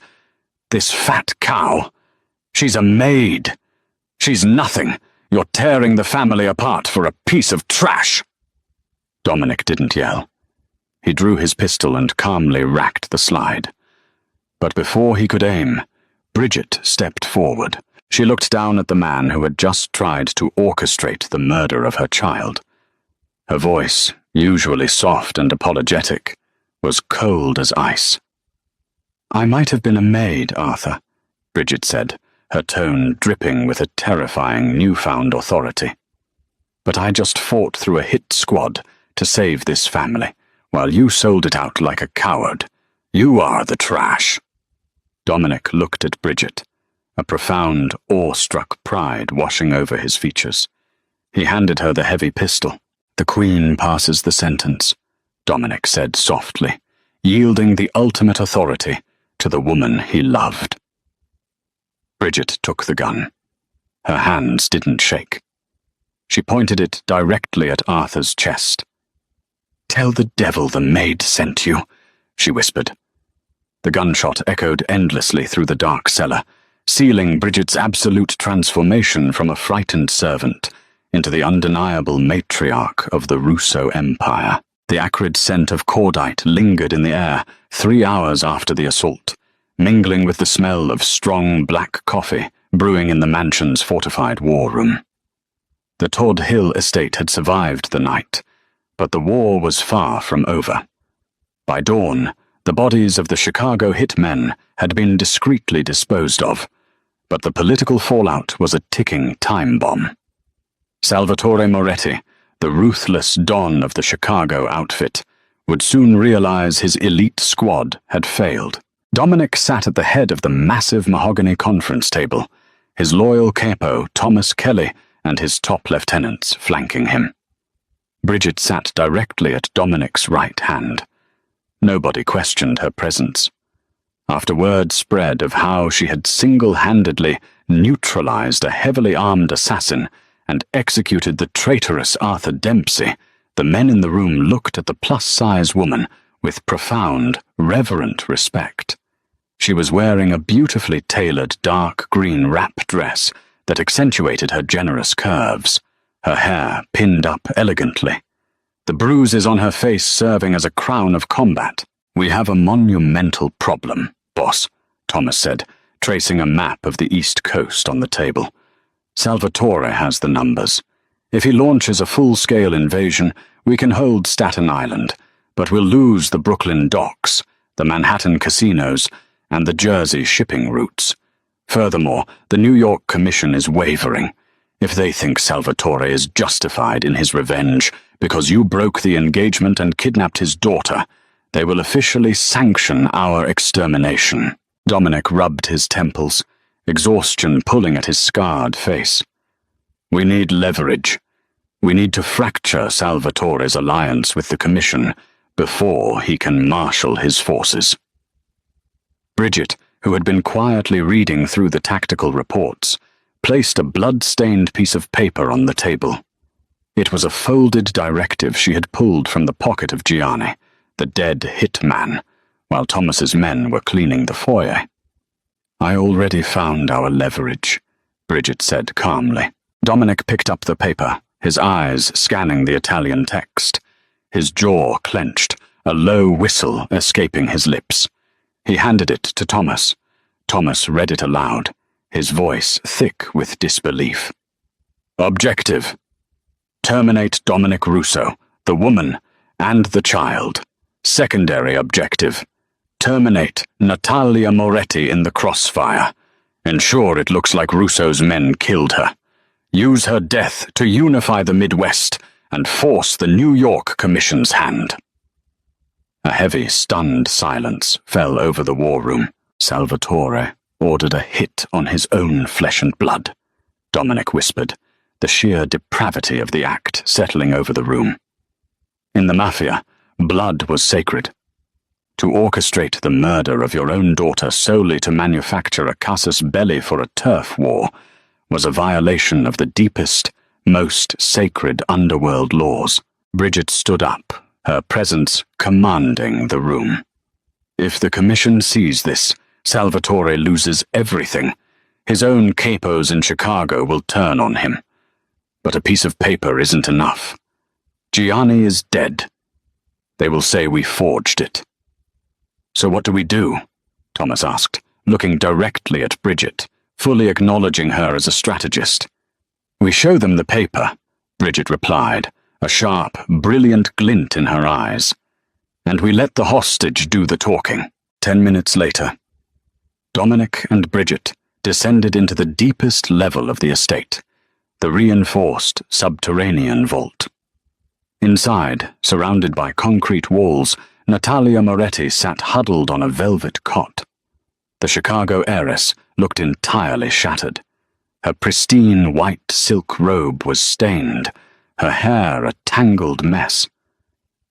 fat cow? She's a maid. She's nothing. You're tearing the family apart for a piece of trash." Dominic didn't yell. He drew his pistol and calmly racked the slide. But before he could aim, Bridget stepped forward. She looked down at the man who had just tried to orchestrate the murder of her child. Her voice, usually soft and apologetic, was cold as ice. "I might have been a maid, Arthur," Bridget said, her tone dripping with a terrifying newfound authority. "But I just fought through a hit squad to save this family, while you sold it out like a coward. You are the trash." Dominic looked at Bridget, a profound, awe-struck pride washing over his features. He handed her the heavy pistol. "The Queen passes the sentence," Dominic said softly, yielding the ultimate authority to the woman he loved. Bridget took the gun. Her hands didn't shake. She pointed it directly at Arthur's chest. "Tell the devil the maid sent you," she whispered. The gunshot echoed endlessly through the dark cellar, sealing Bridget's absolute transformation from a frightened servant into the undeniable matriarch of the Russo Empire. The acrid scent of cordite lingered in the air 3 hours after the assault, mingling with the smell of strong black coffee brewing in the mansion's fortified war room. The Todd Hill estate had survived the night, but the war was far from over. By dawn, the bodies of the Chicago hitmen had been discreetly disposed of, but the political fallout was a ticking time bomb. Salvatore Moretti, the ruthless don of the Chicago outfit, would soon realize his elite squad had failed. Dominic sat at the head of the massive mahogany conference table, his loyal capo Thomas Kelly and his top lieutenants flanking him. Bridget sat directly at Dominic's right hand. Nobody questioned her presence. After word spread of how she had single-handedly neutralized a heavily armed assassin and executed the traitorous Arthur Dempsey, the men in the room looked at the plus-size woman with profound, reverent respect. She was wearing a beautifully tailored dark green wrap dress that accentuated her generous curves, her hair pinned up elegantly, the bruises on her face serving as a crown of combat. "We have a monumental problem, boss," Thomas said, tracing a map of the East Coast on the table. "Salvatore has the numbers. If he launches a full-scale invasion, we can hold Staten Island, but we'll lose the Brooklyn docks, the Manhattan casinos, and the Jersey shipping routes. Furthermore, the New York Commission is wavering. If they think Salvatore is justified in his revenge because you broke the engagement and kidnapped his daughter, they will officially sanction our extermination." Dominic rubbed his temples, exhaustion pulling at his scarred face. "We need leverage. We need to fracture Salvatore's alliance with the Commission before he can marshal his forces." Bridget, who had been quietly reading through the tactical reports, placed a blood-stained piece of paper on the table. It was a folded directive she had pulled from the pocket of Gianni, the dead hitman, while Thomas's men were cleaning the foyer. "I already found our leverage," Bridget said calmly. Dominic picked up the paper, his eyes scanning the Italian text, his jaw clenched, a low whistle escaping his lips. He handed it to Thomas. Thomas read it aloud, his voice thick with disbelief. Objective: terminate Dominic Russo, the woman, and the child. Secondary objective: terminate Natalia Moretti in the crossfire. Ensure it looks like Russo's men killed her. Use her death to unify the Midwest and force the New York Commission's hand. A heavy, stunned silence fell over the war room. Salvatore ordered a hit on his own flesh and blood. Dominic whispered, the sheer depravity of the act settling over the room. In the Mafia, blood was sacred. To orchestrate the murder of your own daughter solely to manufacture a casus belli for a turf war was a violation of the deepest, most sacred underworld laws. Bridget stood up, her presence commanding the room. If the Commission sees this, Salvatore loses everything. His own capos in Chicago will turn on him. But a piece of paper isn't enough. Gianni is dead. They will say we forged it. So what do we do? Thomas asked, looking directly at Bridget, fully acknowledging her as a strategist. We show them the paper, Bridget replied, a sharp, brilliant glint in her eyes. And we let the hostage do the talking. 10 minutes later, Dominic and Bridget descended into the deepest level of the estate, the reinforced subterranean vault. Inside, surrounded by concrete walls, Natalia Moretti sat huddled on a velvet cot. The Chicago heiress looked entirely shattered. Her pristine white silk robe was stained, her hair a tangled mess.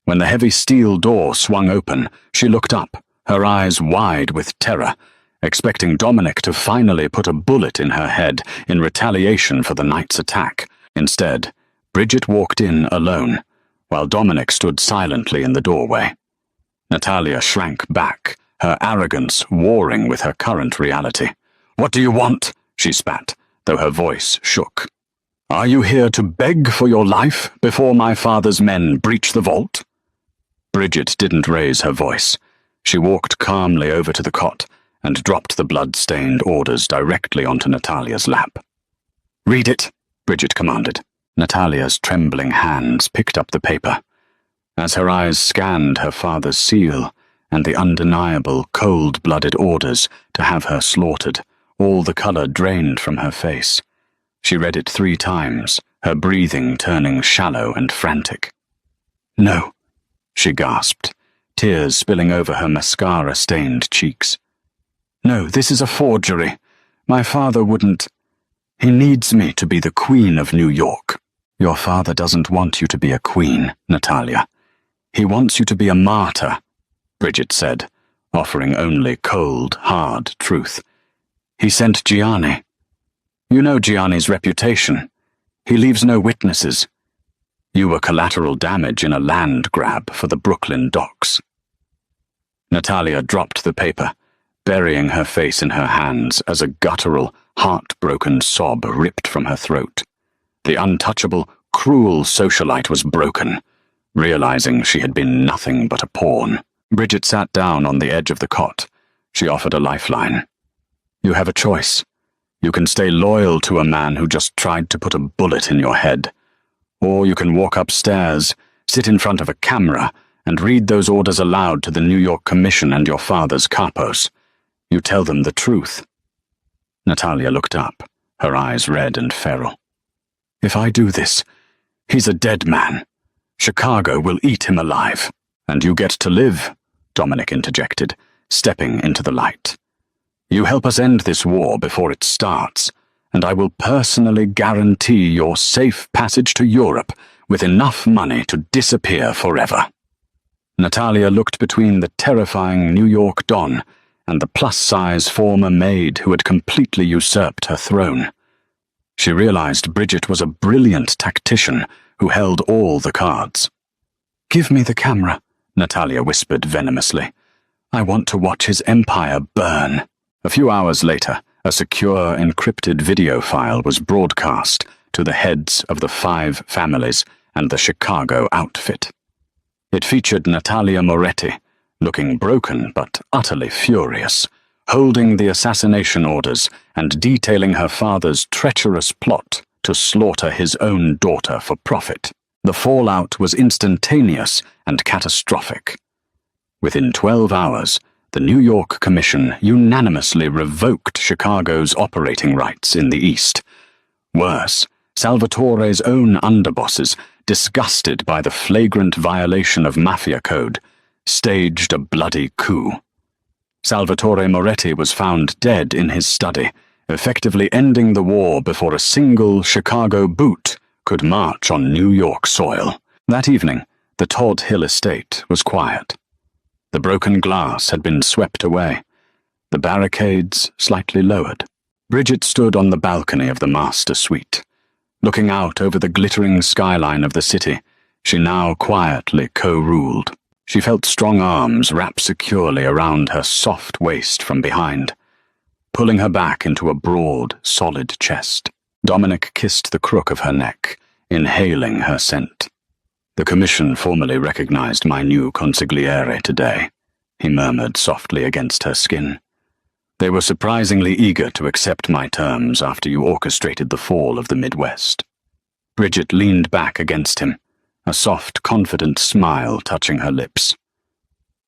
When the heavy steel door swung open, she looked up, her eyes wide with terror, expecting Dominic to finally put a bullet in her head in retaliation for the night's attack. Instead, Bridget walked in alone, while Dominic stood silently in the doorway. Natalia shrank back, her arrogance warring with her current reality. "What do you want?" she spat, though her voice shook. "Are you here to beg for your life before my father's men breach the vault?" Bridget didn't raise her voice. She walked calmly over to the cot and dropped the blood-stained orders directly onto Natalia's lap. "Read it," Bridget commanded. Natalia's trembling hands picked up the paper. As her eyes scanned her father's seal and the undeniable cold-blooded orders to have her slaughtered, all the color drained from her face. She read it 3 times, her breathing turning shallow and frantic. "No," she gasped, tears spilling over her mascara-stained cheeks. "No, this is a forgery. My father wouldn't. He needs me to be the Queen of New York." "Your father doesn't want you to be a queen, Natalia. He wants you to be a martyr," Bridget said, offering only cold, hard truth. "He sent Gianni. You know Gianni's reputation. He leaves no witnesses. You were collateral damage in a land grab for the Brooklyn docks." Natalia dropped the paper, burying her face in her hands as a guttural, heartbroken sob ripped from her throat. The untouchable, cruel socialite was broken, realizing she had been nothing but a pawn. Bridget sat down on the edge of the cot. She offered a lifeline. "You have a choice. You can stay loyal to a man who just tried to put a bullet in your head. Or you can walk upstairs, sit in front of a camera, and read those orders aloud to the New York Commission and your father's capos. You tell them the truth." Natalia looked up, her eyes red and feral. "If I do this, he's a dead man. Chicago will eat him alive." "And you get to live," Dominic interjected, stepping into the light. "You help us end this war before it starts, and I will personally guarantee your safe passage to Europe with enough money to disappear forever." Natalia looked between the terrifying New York Don and the plus-size former maid who had completely usurped her throne. She realized Bridget was a brilliant tactician who held all the cards. "Give me the camera," Natalia whispered venomously. "I want to watch his empire burn." A few hours later, a secure, encrypted video file was broadcast to the heads of the 5 families and the Chicago outfit. It featured Natalia Moretti, looking broken but utterly furious, holding the assassination orders and detailing her father's treacherous plot to slaughter his own daughter for profit. The fallout was instantaneous and catastrophic. Within 12 hours, the New York Commission unanimously revoked Chicago's operating rights in the East. Worse, Salvatore's own underbosses, disgusted by the flagrant violation of Mafia Code, staged a bloody coup. Salvatore Moretti was found dead in his study, effectively ending the war before a single Chicago boot could march on New York soil. That evening, the Todd Hill estate was quiet. The broken glass had been swept away, the barricades slightly lowered. Bridget stood on the balcony of the master suite. Looking out over the glittering skyline of the city, she now quietly co-ruled. She felt strong arms wrap securely around her soft waist from behind, pulling her back into a broad, solid chest. Dominic kissed the crook of her neck, inhaling her scent. "The commission formally recognized my new consigliere today," he murmured softly against her skin. "They were surprisingly eager to accept my terms after you orchestrated the fall of the Midwest." Bridget leaned back against him, a soft, confident smile touching her lips.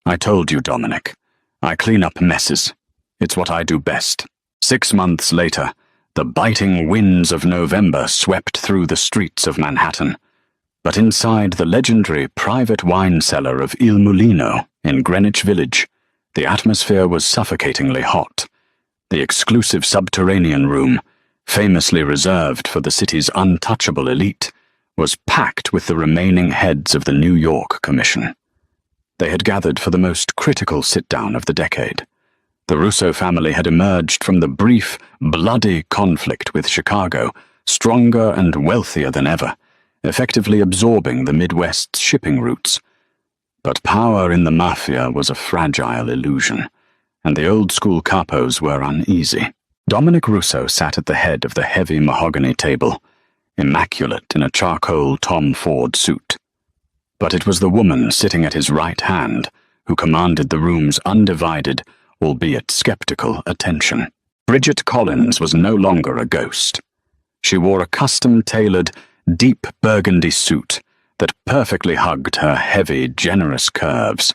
"I told you, Dominic. I clean up messes. It's what I do best." 6 months later, the biting winds of November swept through the streets of Manhattan. But inside the legendary private wine cellar of Il Mulino in Greenwich Village, the atmosphere was suffocatingly hot. The exclusive subterranean room, famously reserved for the city's untouchable elite, was packed with the remaining heads of the New York Commission. They had gathered for the most critical sit-down of the decade. The Russo family had emerged from the brief, bloody conflict with Chicago, stronger and wealthier than ever, effectively absorbing the Midwest's shipping routes. But power in the Mafia was a fragile illusion, and the old-school capos were uneasy. Dominic Russo sat at the head of the heavy mahogany table, immaculate in a charcoal Tom Ford suit. But it was the woman sitting at his right hand who commanded the room's undivided, albeit skeptical, attention. Bridget Collins was no longer a ghost. She wore a custom-tailored, deep burgundy suit that perfectly hugged her heavy, generous curves.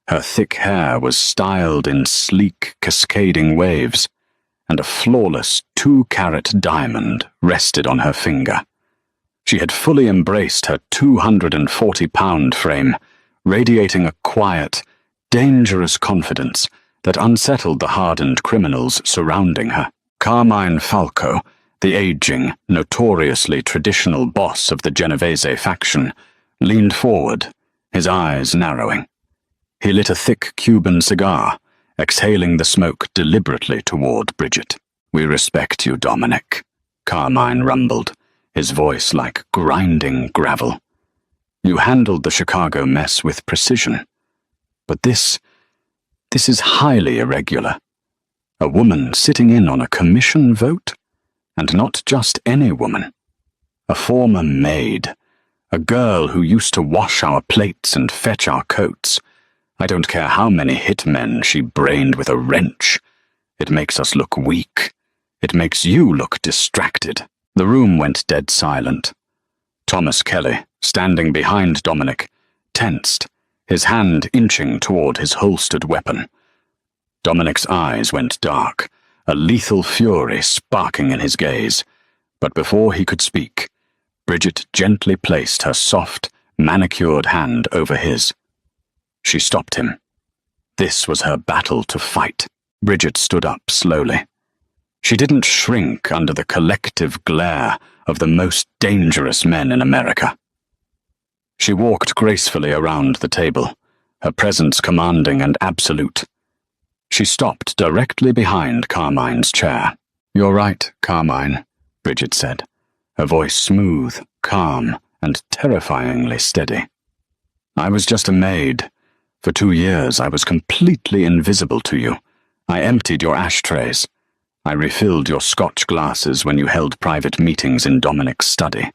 Her thick hair was styled in sleek, cascading waves, and a flawless 2-carat diamond rested on her finger. She had fully embraced her 240-pound frame, radiating a quiet, dangerous confidence that unsettled the hardened criminals surrounding her. Carmine Falco, the aging, notoriously traditional boss of the Genovese faction, leaned forward, his eyes narrowing. He lit a thick Cuban cigar, exhaling the smoke deliberately toward Bridget. "We respect you, Dominic," Carmine rumbled, his voice like grinding gravel. "You handled the Chicago mess with precision. But this is highly irregular. A woman sitting in on a commission vote? And not just any woman. A former maid. A girl who used to wash our plates and fetch our coats. I don't care how many hitmen she brained with a wrench. It makes us look weak. It makes you look distracted." The room went dead silent. Thomas Kelly, standing behind Dominic, tensed, his hand inching toward his holstered weapon. Dominic's eyes went dark, a lethal fury sparking in his gaze. But before he could speak, Bridget gently placed her soft, manicured hand over his. She stopped him. This was her battle to fight. Bridget stood up slowly. She didn't shrink under the collective glare of the most dangerous men in America. She walked gracefully around the table, her presence commanding and absolute. She stopped directly behind Carmine's chair. "You're right, Carmine," Bridget said, her voice smooth, calm, and terrifyingly steady. "I was just a maid. For 2 years I was completely invisible to you. I emptied your ashtrays. I refilled your scotch glasses when you held private meetings in Dominic's study.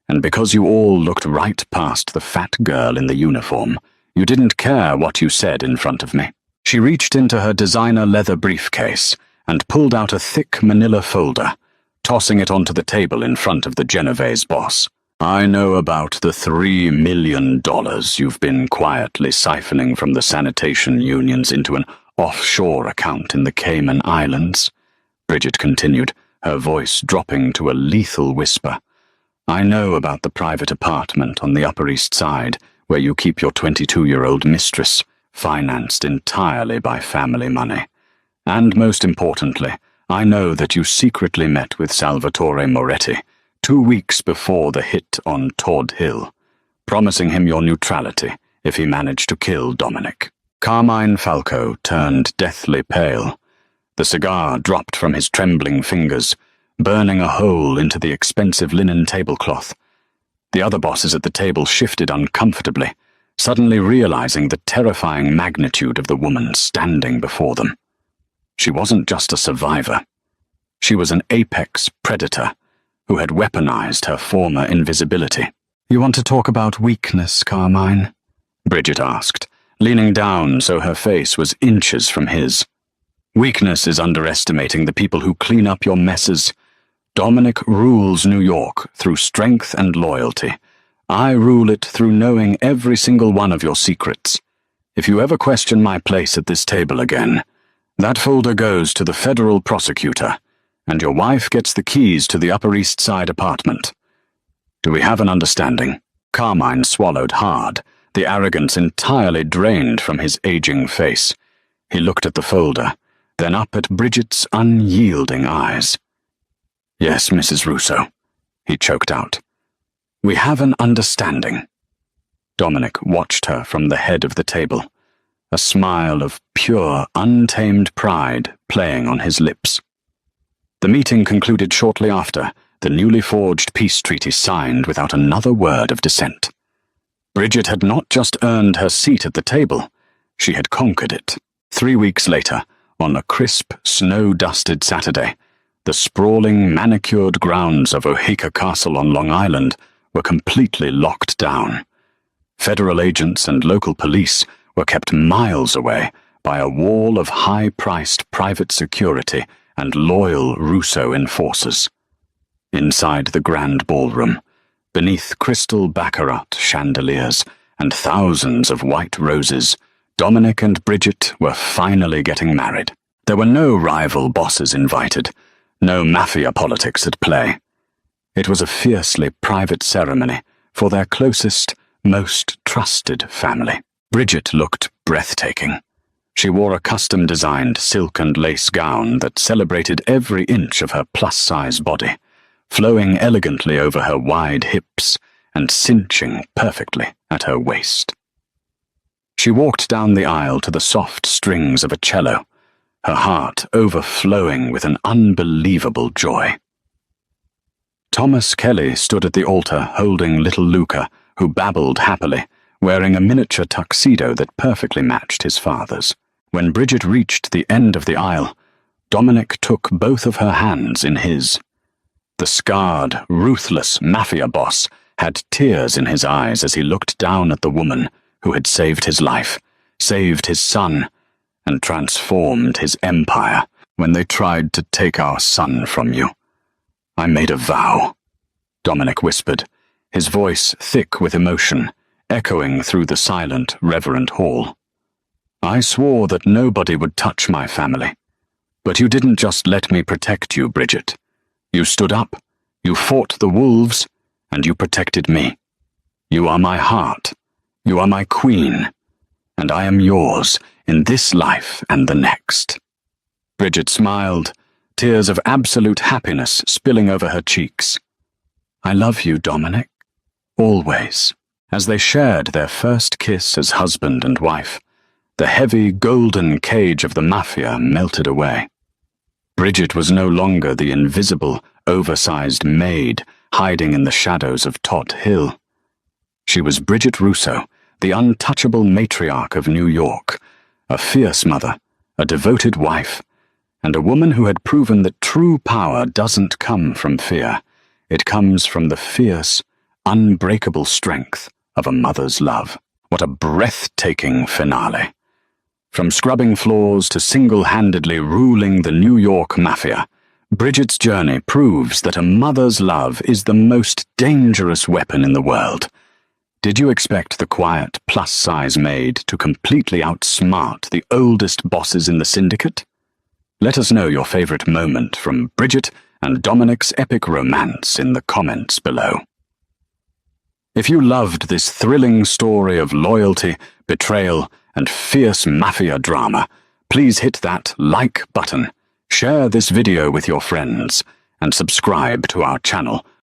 And because you all looked right past the fat girl in the uniform, you didn't care what you said in front of me." She reached into her designer leather briefcase and pulled out a thick manila folder, tossing it onto the table in front of the Genovese boss. "I know about the $3 million you've been quietly siphoning from the sanitation unions into an offshore account in the Cayman Islands," Bridget continued, her voice dropping to a lethal whisper. "I know about the private apartment on the Upper East Side where you keep your 22-year-old mistress, financed entirely by family money. And most importantly, I know that you secretly met with Salvatore Moretti 2 weeks before the hit on Todd Hill, promising him your neutrality if he managed to kill Dominic." Carmine Falco turned deathly pale. The cigar dropped from his trembling fingers, burning a hole into the expensive linen tablecloth. The other bosses at the table shifted uncomfortably, suddenly realizing the terrifying magnitude of the woman standing before them. She wasn't just a survivor. She was an apex predator who had weaponized her former invisibility. "You want to talk about weakness, Carmine?" Bridget asked, leaning down so her face was inches from his. "Weakness is underestimating the people who clean up your messes. Dominic rules New York through strength and loyalty. I rule it through knowing every single one of your secrets. If you ever question my place at this table again, that folder goes to the federal prosecutor, and your wife gets the keys to the Upper East Side apartment. Do we have an understanding?" Carmine swallowed hard, the arrogance entirely drained from his aging face. He looked at the folder, then up at Bridget's unyielding eyes. "Yes, Mrs. Russo," he choked out. "We have an understanding." Dominic watched her from the head of the table, a smile of pure, untamed pride playing on his lips. The meeting concluded shortly after, the newly forged peace treaty signed without another word of dissent. Bridget had not just earned her seat at the table, she had conquered it. 3 weeks later, on a crisp, snow-dusted Saturday, the sprawling, manicured grounds of Oheka Castle on Long Island were completely locked down. Federal agents and local police were kept miles away by a wall of high-priced private security and loyal Russo enforcers. Inside the grand ballroom, beneath crystal baccarat chandeliers and thousands of white roses, Dominic and Bridget were finally getting married. There were no rival bosses invited, no mafia politics at play. It was a fiercely private ceremony for their closest, most trusted family. Bridget looked breathtaking. She wore a custom-designed silk and lace gown that celebrated every inch of her plus-size body, flowing elegantly over her wide hips and cinching perfectly at her waist. She walked down the aisle to the soft strings of a cello, her heart overflowing with an unbelievable joy. Thomas Kelly stood at the altar holding little Luca, who babbled happily, wearing a miniature tuxedo that perfectly matched his father's. When Bridget reached the end of the aisle, Dominic took both of her hands in his. The scarred, ruthless mafia boss had tears in his eyes as he looked down at the woman who had saved his life, saved his son, and transformed his empire when they tried to take our son from you. "I made a vow," Dominic whispered, his voice thick with emotion, echoing through the silent, reverent hall. "I swore that nobody would touch my family. But you didn't just let me protect you, Bridget. You stood up, you fought the wolves, and you protected me. You are my heart, you are my queen, and I am yours in this life and the next." Bridget smiled, tears of absolute happiness spilling over her cheeks. "I love you, Dominic. Always." As they shared their first kiss as husband and wife, the heavy golden cage of the mafia melted away. Bridget was no longer the invisible, oversized maid hiding in the shadows of Todd Hill. She was Bridget Russo, the untouchable matriarch of New York, a fierce mother, a devoted wife, and a woman who had proven that true power doesn't come from fear. It comes from the fierce, unbreakable strength of a mother's love. What a breathtaking finale. From scrubbing floors to single-handedly ruling the New York Mafia, Bridget's journey proves that a mother's love is the most dangerous weapon in the world. Did you expect the quiet, plus-size maid to completely outsmart the oldest bosses in the syndicate? Let us know your favorite moment from Bridget and Dominic's epic romance in the comments below. If you loved this thrilling story of loyalty, betrayal, and fierce mafia drama, please hit that like button, share this video with your friends, and subscribe to our channel